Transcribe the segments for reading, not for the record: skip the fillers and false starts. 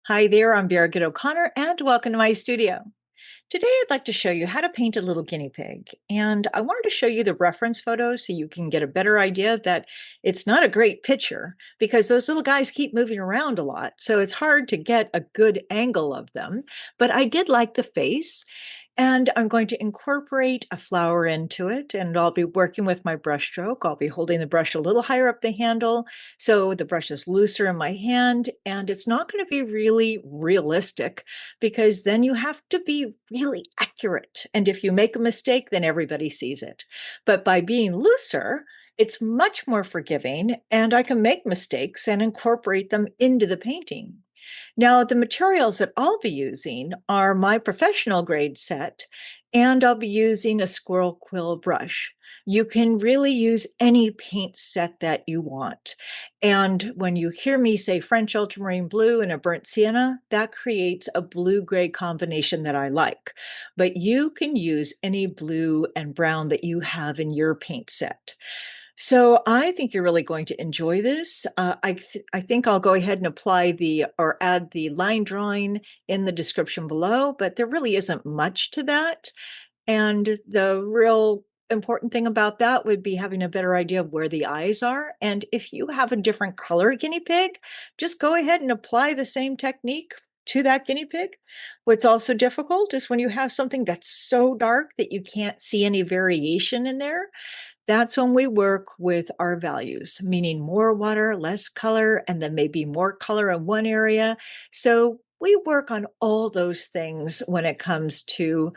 Hi there, I'm Birgit O'Connor, and welcome to my studio. Today, I'd like to show you how to paint a little guinea pig. And I wanted to show you the reference photos so you can get a better idea that it's not a great picture because those little guys keep moving around a lot. So it's hard to get a good angle of them. But I did like the face. And I'm going to incorporate a flower into it, and I'll be working with my brush stroke. I'll be holding the brush a little higher up the handle so the brush is looser in my hand, and it's not going to be really realistic because then you have to be really accurate. And if you make a mistake, then everybody sees it. But by being looser, it's much more forgiving, and I can make mistakes and incorporate them into the painting. Now, the materials that I'll be using are my professional grade set, and I'll be using a squirrel quill brush. You can really use any paint set that you want. And when you hear me say French ultramarine blue and a burnt sienna, that creates a blue-gray combination that I like. But you can use any blue and brown that you have in your paint set. So I think you're really going to enjoy this. I think I'll go ahead and apply or add the line drawing in the description below, but there really isn't much to that. And the real important thing about that would be having a better idea of where the eyes are. And if you have a different color guinea pig, just go ahead and apply the same technique to that guinea pig. What's also difficult is when you have something that's so dark that you can't see any variation in there. That's when we work with our values, meaning more water, less color, and then maybe more color in one area. So we work on all those things when it comes to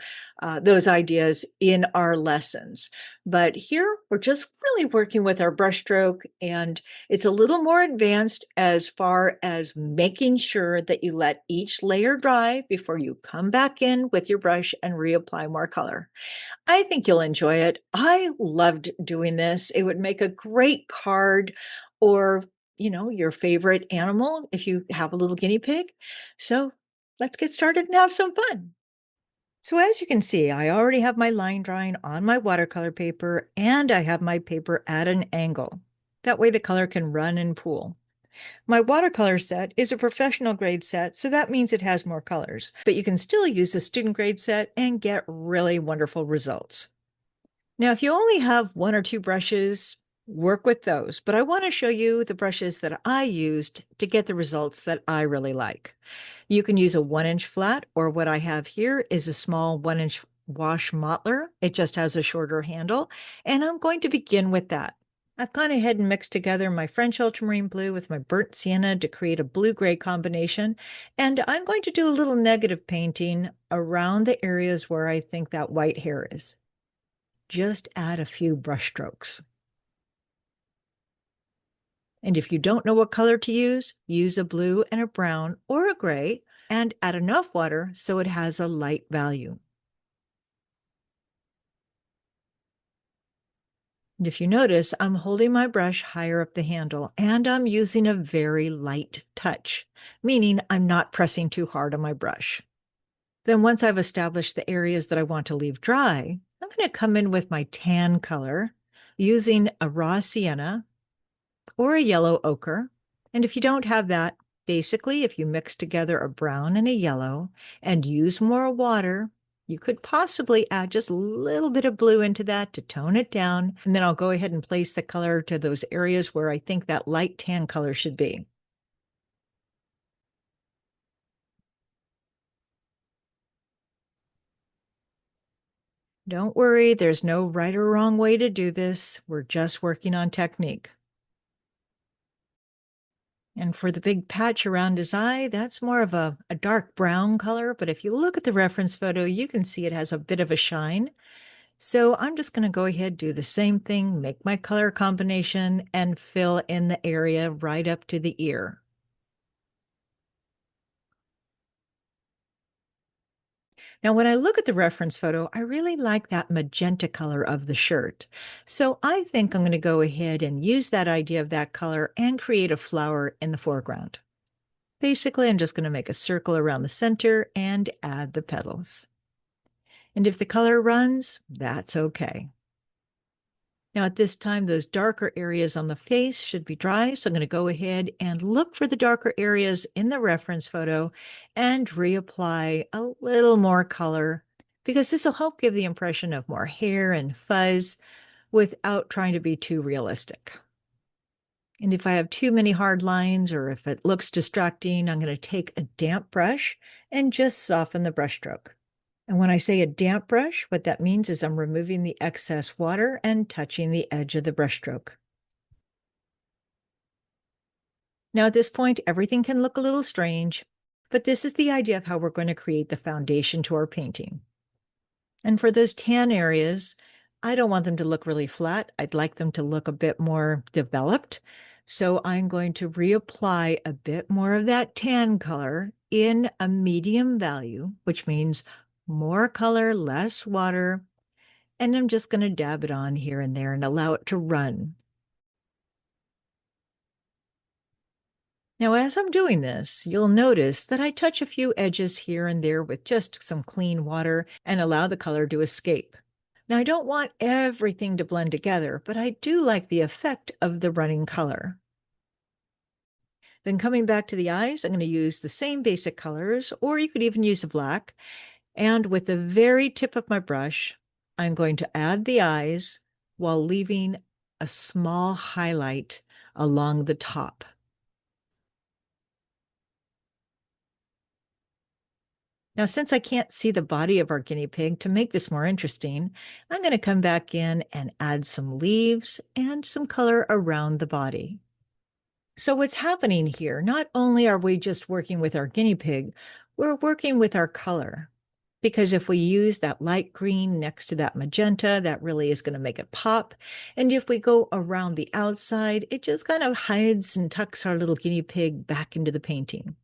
those ideas in our lessons. But here we're just really working with our brushstroke, and it's a little more advanced as far as making sure that you let each layer dry before you come back in with your brush and reapply more color. I think you'll enjoy it. I loved doing this. It would make a great card or, your favorite animal if you have a little guinea pig. So let's get started and have some fun. So as you can see, I already have my line drawing on my watercolor paper and I have my paper at an angle. That way the color can run and pool. My watercolor set is a professional grade set, so that means it has more colors, but you can still use a student grade set and get really wonderful results. Now, if you only have one or two brushes, work with those, but I want to show you the brushes that I used to get the results that I really like. You can use a 1-inch flat, or what I have here is a small 1-inch wash mottler. It just has a shorter handle, and I'm going to begin with that. I've gone ahead and mixed together my French ultramarine blue with my burnt sienna to create a blue-gray combination, and I'm going to do a little negative painting around the areas where I think that white hair is. Just add a few brush strokes. And if you don't know what color to use a blue and a brown or a gray, and add enough water so it has a light value. And if you notice, I'm holding my brush higher up the handle and I'm using a very light touch, meaning I'm not pressing too hard on my brush. Then once I've established the areas that I want to leave dry, I'm going to come in with my tan color using a raw sienna or a yellow ochre. And if you don't have that, basically, if you mix together a brown and a yellow and use more water, you could possibly add just a little bit of blue into that to tone it down. And then I'll go ahead and place the color to those areas where I think that light tan color should be. Don't worry, there's no right or wrong way to do this. We're just working on technique. And for the big patch around his eye, that's more of a dark brown color. But if you look at the reference photo, you can see it has a bit of a shine. So I'm just going to go ahead, do the same thing, make my color combination, and fill in the area right up to the ear. Now, when I look at the reference photo, I really like that magenta color of the shirt. So I think I'm going to go ahead and use that idea of that color and create a flower in the foreground. Basically, I'm just going to make a circle around the center and add the petals. And if the color runs, that's okay. Now, at this time, those darker areas on the face should be dry. So I'm going to go ahead and look for the darker areas in the reference photo and reapply a little more color because this will help give the impression of more hair and fuzz without trying to be too realistic. And if I have too many hard lines or if it looks distracting, I'm going to take a damp brush and just soften the brushstroke. And when I say a damp brush, what that means is I'm removing the excess water and touching the edge of the brushstroke. Now at this point, everything can look a little strange, but this is the idea of how we're going to create the foundation to our painting. And for those tan areas, I don't want them to look really flat. I'd like them to look a bit more developed. So I'm going to reapply a bit more of that tan color in a medium value, which means more color, less water. And I'm just going to dab it on here and there and allow it to run. Now, as I'm doing this, you'll notice that I touch a few edges here and there with just some clean water and allow the color to escape. Now, I don't want everything to blend together, but I do like the effect of the running color. Then coming back to the eyes, I'm going to use the same basic colors, or you could even use a black. And with the very tip of my brush, I'm going to add the eyes while leaving a small highlight along the top. Now, since I can't see the body of our guinea pig, to make this more interesting, I'm going to come back in and add some leaves and some color around the body. So what's happening here, not only are we just working with our guinea pig, we're working with our color. Because if we use that light green next to that magenta, that really is going to make it pop. And if we go around the outside, it just kind of hides and tucks our little guinea pig back into the painting.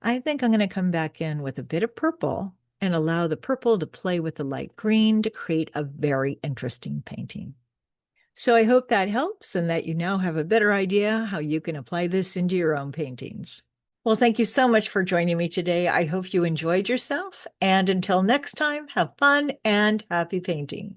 I think I'm going to come back in with a bit of purple and allow the purple to play with the light green to create a very interesting painting. So I hope that helps and that you now have a better idea how you can apply this into your own paintings. Well, thank you so much for joining me today. I hope you enjoyed yourself. And until next time, have fun and happy painting.